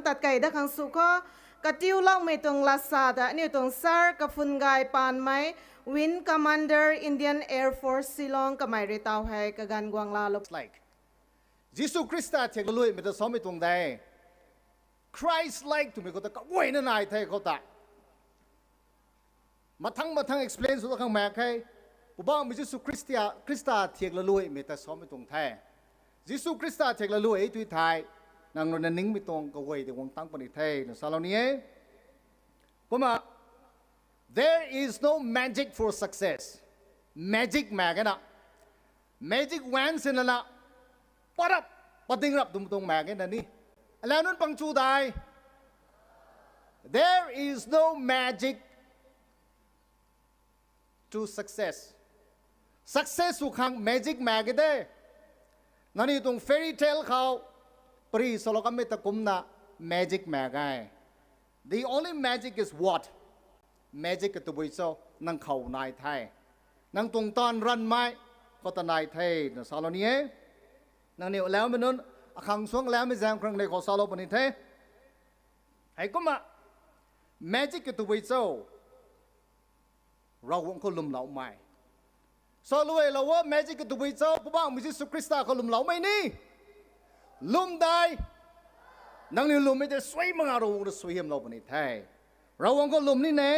ตัดไก่ดักขังสุขกระติ้วล่องไม่ตรงลาซาดะนี่ตรงซาร์กับฟุนไกปานไหมวินคอมมานเดอร์อินเดียนแอร์ฟอร์สซิลองกับไม่เรตาวให้กับการกวางลาลบ like Jesus Christ เทกลุยไม่ต้องสอนไม่ตรงใด Christ like ทุกมีก็ตะก็วยนั่นนายเทเขาตะมาทั้ง explain สุดข้างแม่ใครผู้บ้ามี Jesus Christ เทกลุยไม่ต้องสอนไม่ตรงแท้ Jesus Christ เทกลุยทุยไทยนางรณนิ่งไม่ตรงก็วยแต่วงตั้งปณิเทนสารนี้ก็มา there is no magic for success magic แม่กันนะ magic once นั่นละปะดิ้งรับตรงแม่กันนี่แล้วนั่นปังจูได้ there is no magic to success สุขัง magic แม่กันได้นั่นนี่ตรง fairy tale เขาปรีสโลกันไม่ตะกุมนะ magic แม่กัน the only magic is what magic กับตัวบุยโซนั่งเข่านายไทยนั่งตรงตอนรันไม้ก็ตนายไทยนะสารนี้นั่งเนี่ยแล้วมันนั้นขังช่วงแล้วไม่แซงครั้งในของสารปนิเทไอ้ก็มา magic กับตัวบุยโซเราวงเขาลุมเหลาไม่สารวยเราว่า magic กับตัวบุยโซพระบ้ามิจิสุคริสต์เขาลุมเหลาไม่นี่ลุมได้นั่งเนี่ยลุมไม่ได้สวยมั้งเราวงจะสวยเห็นเราปนิเทเราวงก็ลุมนี่เน่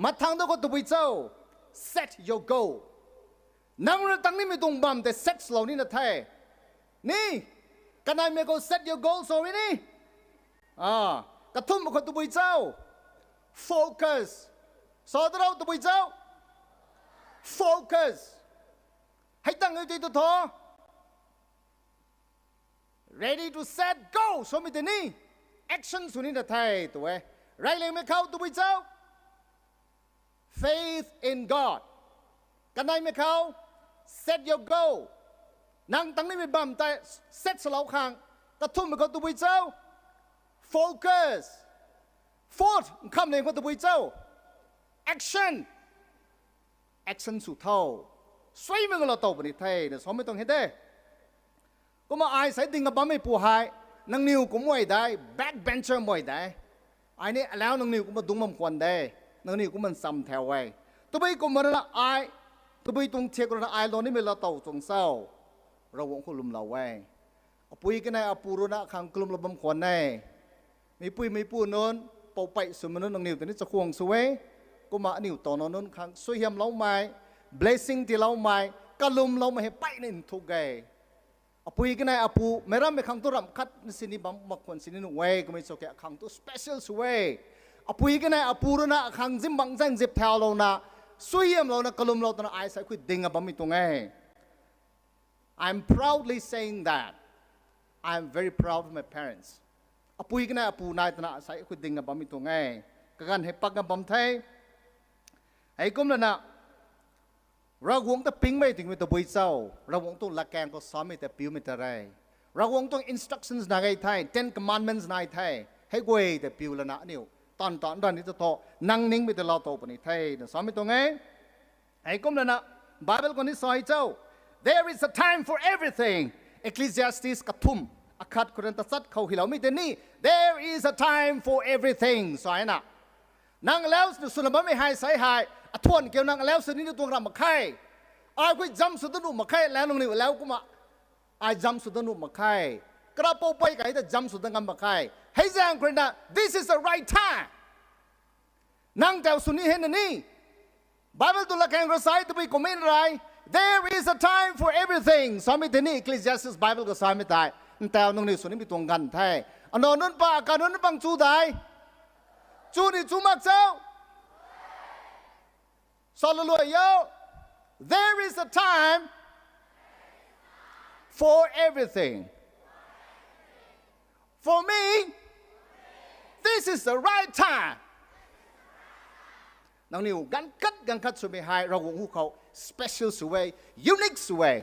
มาทางตัวก็ตัวบุยโซ set your goal นั่งเราตั้งนี่ไม่ตรงบัมแต่ set เรานี่นะแท้นี่กันนายเมโก set your goal สวยนี่กระทุ่มกับตัวบุยโซ focus สอนเราตัวบุยโซ focus ให้ตั้งใจตัวท้อ ready to set go สวยไม่แต่นี่ action สุดนี่นะแท้ตัวเว้ยไรเลยไม่เข้าตัวบุยโซ faith in God กันได้ไหมเขา set your goal นั่งตั้งนี่ไม่บัมแต่ set สลาวคางกระทุ่มไปกับตัวบุยโซ focus fourth คำหนึ่งกับตัวบุยโซ action สุดเท่าสวยมึงเราโตปนิเทศเนี่ยสอนไม่ต้องเห็นได้ก็มาไอ้ใส่ดิ่งกับบัมไม่ปูหายนั่งนิวก็ไม่ได้ backbencher ไม่ได้ไอ้นี่แล้วนั่งนิวก็มาดุงมั่มควันได้นั่นนี่กูมันซ้ำแถวไว้ตัวไปกูมันละไอตัวไปตรงเช็คเราไอเรานี่ไม่ละเต่าตรงเศร้าเราวงคุลุมเราไว้ปุยกันในปูรุณะขังกลุ่มระบำขวัญในมีปุยมีปูนนปไปสมนุนนังนิวแต่นี่จะควงสวยกูมานิวต่อนนนขังสวยเฮียมเราไม่ blessing ที่เราไม่กะลุมเราไม่ให้ไปนี่ทุกไงปุยกันในปูไม่รำไม่ขังตัวรำคัดสินี่บัมมักคนสินี่หนุ่มไว้ก็ไม่โอเคขังตัว special สวยปุยกันในปูรุณะขังจิมบังจังจิบแถวเรานะสวยเยี่ยมเรานะกลุ่มเราตอนไอ้สายคุยดิ่งกับบัมมิตรงไง I'm proudly saying that I'm very proud of my parents ปุยกันในปูนายตอนไอ้สายคุยดิ่งกับบัมมิตรงไงกันให้ปักกับบัมไทยไอ้กุมแล้วนะเราวงแต่ปิ้งไม่ถึงไม่ตัวบุยเจ้าเราวงตัวละแกงก็ซ้อมไม่แต่ปิ้วไม่แต่ไรเราวงตัว instructions นายไทย Ten Commandments นายไทยให้กวยแต่ปิ้วแล้วนะนิวตอนนี้จะโตนั่งนิ่งไปแต่เราโตปนิเทศสอนไม่ตรงไงไอ้กุมแล้วนะบาเบิลคนนี้สอนเจ้า there is a time for everything Ecclesiastes กระทุ่มอาคัดคนตัดสัตเขาหิเราไม่แต่นี่ there is a time for everything สอนนะนั่งแล้วสุนัขไม่หายสายหายทวนเกี่ยวนั่งแล้วสุดนี้ตัวรำมาไข่ไอ้คุยจำสุดนุ่มมาไข่แล้วนั่งนี่แล้วกูมาไอ้จำสุดนุ่มมาไข่กระเป๋าไปไก่แต่จำสุดงานมาไข่ให้แจ้งคนนั้น this is the right time นั่งแต่สุนีเห็นนี่ Bible ตัวละแข่งกระสายตัวไปคอมเมนต์ไร there is a time for everything สอนไม่ถึงนี่ Ecclesiastes Bible ก็สอนไม่ได้แต่นั่งนี่สุนีมีตรงกันแท้อันนั้นปะการนั้นบังจูได้จูนี่จูมักเจ้าสอนรวยเยอะ there is a time for everything for me this is the right time น้องนิวกันคัดสุดไม่หายเราวงหูเขา special สวย unique สวย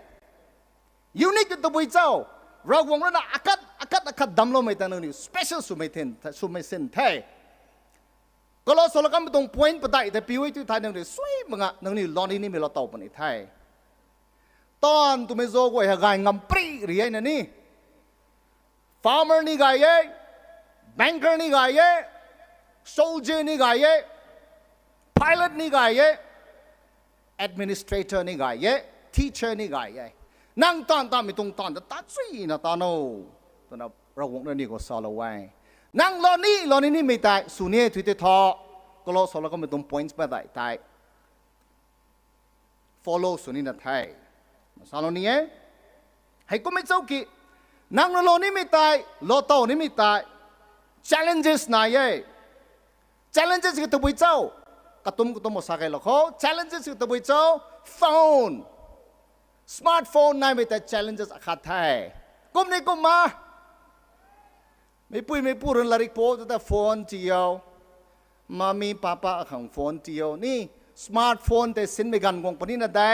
unique ตัวบุยเจ้าเราวงแล้วนะอากัดดำลงไม่แต่น้องนิว special สุดไม่เท่สุดไม่เส้นเท่ก็เราสอนกันไม่ตรง point ประเดี๋ยวแต่ปีไว้ที่ไทยน้องนิวสวยมั้งอ่ะน้องนิวลองนี่ไม่เราโตปนไทยตอนตัวไม่โจ้ก็ให้กายงำปรีเรียนนี่ farmer นี่กาย banker ni ga ye soldier ni ga ye pilot ni ga ye administrator ni ga ye teacher ni ga ye nang tan ta mi tung tan ta chui na ta no to na ra wong na ni ko sa lo wai nang lo ni ni mi tai su ne thui te tho ko lo so lo ko mi tung points pa dai tai follow su ni na thai sa lo ni ye hai ko mi chau ki nang lo ni mi tai lo to ni mi tai challenges na ye challenges ki to bui chau katum ko to mo sa kai lo kho challenges ki to bui chau phone smartphone nai mi tai challenges akhat thai kum ni kum maไม่ปุ้ยไม่พูดเรื่องลาริกโป้แต่โฟนเจียวมามีป้าขังโฟนเจียวนี่สมาร์ทโฟนแต่สินไม่กันกงปนินาได้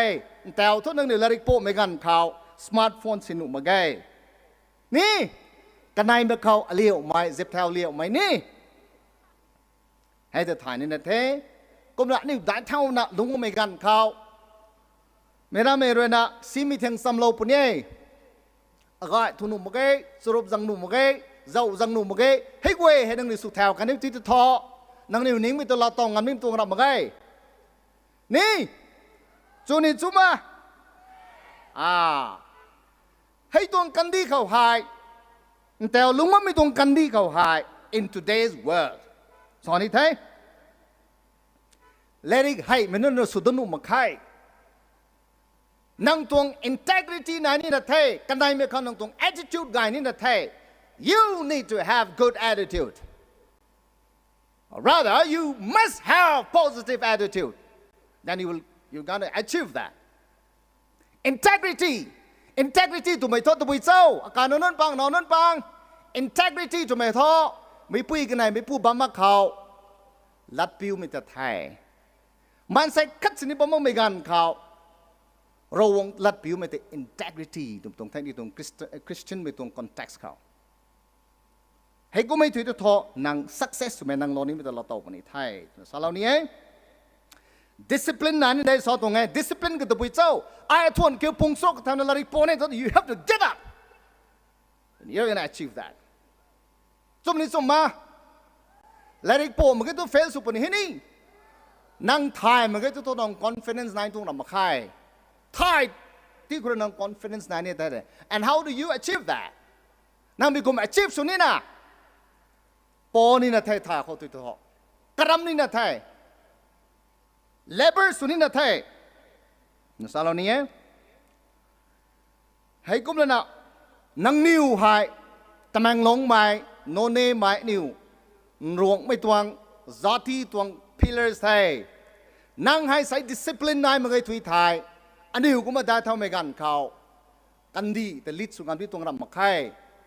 แต่เอาทุกนึงในลาริกโป้ไม่กันข่าวสมาร์ทโฟนสินุมาไงนี่กันนายเมื่อเขาเลี้ยวไม่เจ็บเท้าเลี้ยวไม่นี่ให้แต่ถ่ายนี่นะเท่ก็ละนี่ได้เท่านะลุงก็ไม่กันข่าวไม่ได้ไม่รวยนะซีมีเทียงซ้ำเราปุ่นยี่อะไรทุนหนุ่มมาไงสรุปจังหนุ่มมาไงdâu răng nụ một cái hết quê hay đang đi sụt thèo cái nếu tí thọ năng điều nín mình tôi lo tòng ngắm nín tôi làm một cái ní chú ní chú mà hay tôi cần đi khẩu hại tèo lúc mà mình tôi cần đi khẩu hại in today's world sao ní thế let it hay mình nó sụt nụ một cái năng tôi integrity này ní là thế cái này mình không năng tôi attitude guy ní là thế You need to have good attitude. Or rather, you must have positive attitude. Then you're going to achieve that. Integrity. Integrity to my thought to be so. Kano nun pang, no nun pang. Integrity to my thought. May pui kanay, may pu bama kao. Lat piu mi ta thai. Man say kat sini pa mo may gan kao. Rawong lat piu mi ta integrity. Tong thai di tong Christian mi tong context kao. ให้กูไม่ถือตัวทอนัง success สุดแม่นังโลนี้ไม่ตลอดโตปนิไทยสาวเรานี้ discipline นั้นได้สอนตรงไง discipline ก็ตัวปุยเจ้าไอ้ทวนเกี่ยวพงศกทำอะไรโปเนี่ย you have to get up and you're gonna achieve that จุ่มนี้จุ่มมาแล้วอีกโปมันก็ตัว fail สุดปนินี่นั่งไทยมันก็ตัวต้อง confidence นั้นตัวเรามาค่ายไทยที่คุณนั่ง confidence นั้นเนี่ยได้ and how do you achieve that นั่งมีกลุ่ม achieve สุดนี้นะปอนี่นะไทยท่าเขาตัวทอกรำนี่นะไทยเลเบอร์สุนี่นะไทยนั่นสาวนี้ให้กุมเลยนะนังนิวหายตะแมงลงไม้โนเน่ไม้นิวรวงไม่ตวงจอที่ตวงพิลเลอร์ไทยนั่งให้ใส่ดิสซิปลินนายมาไงทุยไทยอันนี้กูมาได้เท่าไม่กันเขากันดีแต่ลิดสุกันที่ตวงรำมาใคร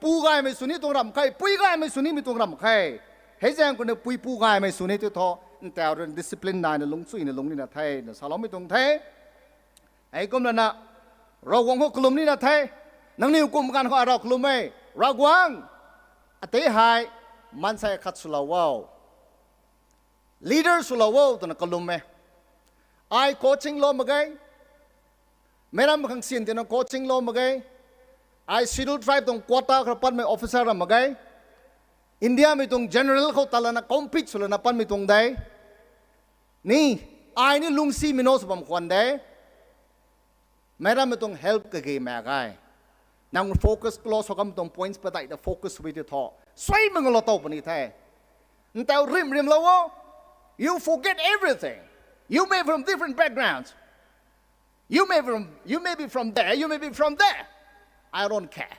ปูกายไม่สุนีตรงรำใครปุยกายไม่สุนีมีตรงรำใครเฮ้ยแจ้งคนเนี่ยปุยปูกายไม่สุนีตัวทอแต่เรื่องดิสซิปลินนายเนี่ยลงสุยเนี่ยลงนี่นะไทยเนี่ยสาวเราไม่ตรงไทยไอ้กลุ่มนั้นนะเราวงพวกกลุ่มนี่นะไทยนังนิวกลุ่มกันเขาเรากลุ่มไม่เรากวางอเตหายมันใส่ขัดสุลาวาวลีดเดอร์สุลาวาวตัวนั้นกลุ่มไม่ไอ้โคชชิ่งโลมาไงไม่รำขังเสียนตัวนั้นโคชชิ่งโลมาไงไอ้ schedule tribe ตรงควอต้าครับปั้นไม่ officer รำมาไงอินเดียไม่ตรง general เขาตลาดนัก compete สุดแล้วนับปั้นไม่ตรงได้นี่ไอ้นี่ลุงซีมิโนสบัมควันได้ไม่ได้ไม่ตรง help กับเกมแม่ไงนั่ง focus close เขากำตรง points ไปได้แต่ focus ไว้ที่ท่อสวยมึงเราโตปนิแท้แต่ริมแล้วว่า you forget everything you may from different backgrounds you may be from there you may be from there I don't care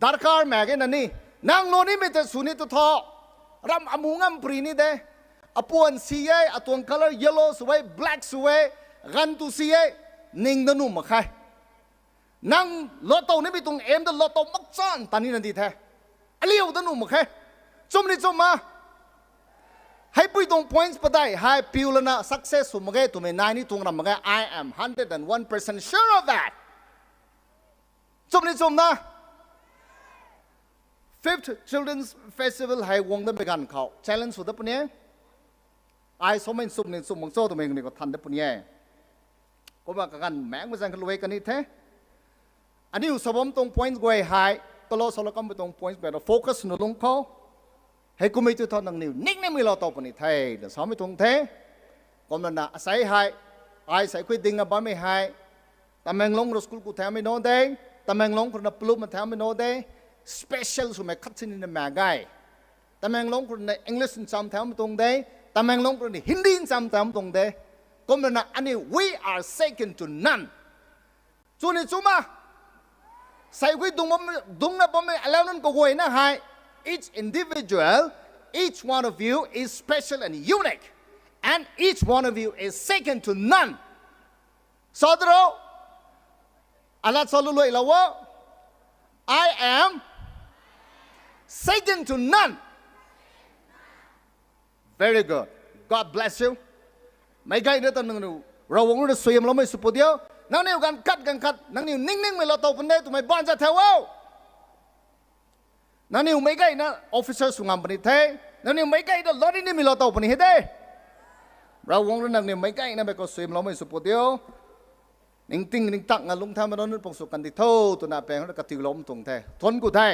ดาร์คาร์แม่กันนี่นางโลนี่ไม่แต่สุนิตุทอรำอมูงำปรีนี่เด้อปวนสีเออตัว color yellow สวย black สวยกันตุสีเอนิ่งดนุ่มมาใครนางโลโตนี่ไม่ตรงเอ็มแต่โลโตมักซ่อนตอนนี้นั่นดีแท้เลี้ยวดนุ่มมาใครจุ่มนี่จุ่มมาให้ปุ้ยตรง points ไปได้ให้พิวแล้วนะ success สุดมาไงตัวไม่นายนี่ตรงรำมาไง I am 101% sure of thatจุ่มนี่จุ่มนะ Fifth Children's Festival ให้วงได้ไปกันเขา challenge สุดปุ๊บเนี่ยไอ้สมัยสุดหนึ่งสุดมังโซ่ตัวเองนี่ก็ทันได้ปุ๊บเนี่ยก็ว่ากันแมงมาสั่งกันรวยกันนี่แท้อันนี้อยู่สมมติตรง points ไว้ให้ ก็เราสลับกันไปตรง point แบบโฟกัสหนุลงเขาให้กูไม่จุดทอนนังนิวนิกนี่มีเราต่อไปนี่ไทยเดี๋ยวสอนไม่ตรงเทก็มันน่ะใส่ให้ไอ้ใส่คุยดิ้งกับบ้านไม่ให้แต่แมงลงรถสกูลกูแถมไม่โน้ตเด้แต่แมงลงคนน่ะปลุกมันแถมไม่โน้ตเด้ special สุดแม่คัดสินในแม่ไก่แต่แมงลงคนใน English ซ้ำแถมไม่ตรงเด้แต่แมงลงคนใน Hindi ซ้ำแถมตรงเด้ก็มันน่ะอันนี้ we are second to none จุนี่จุมาใส่คุยดุงนะผมไม่แล้วนั่นก็หวยนะให้ each individual each one of you is special and unique and each one of you is second to none สอดเราอัลลอฮ์สอนลุยแล้วว่า I am second to none very good God bless you ไม่ไกลนะตอนนึงเราวงเราสวยเราไม่สุดเดียวนั่งนิ่งกันคัดนั่งนิ่งไม่เราโตเป็นได้ตัวไม่บ้านจะเทวเอานั่นนี่ไม่ไกลนะ officer สุงามปนิเทนั่นนี่ไม่ไกลนะรถนี่มีเราโตปนิเฮเดเราวงเรานั่งนี่ไม่ไกลนะไปก็สวยเราไม่สุดเดียวนิ่งตักงานลุงทำมาโดนนึกปงสุกันที่เท่าตัวน่าแปลงแล้วก็ติวล้มตรงเททนกูไทย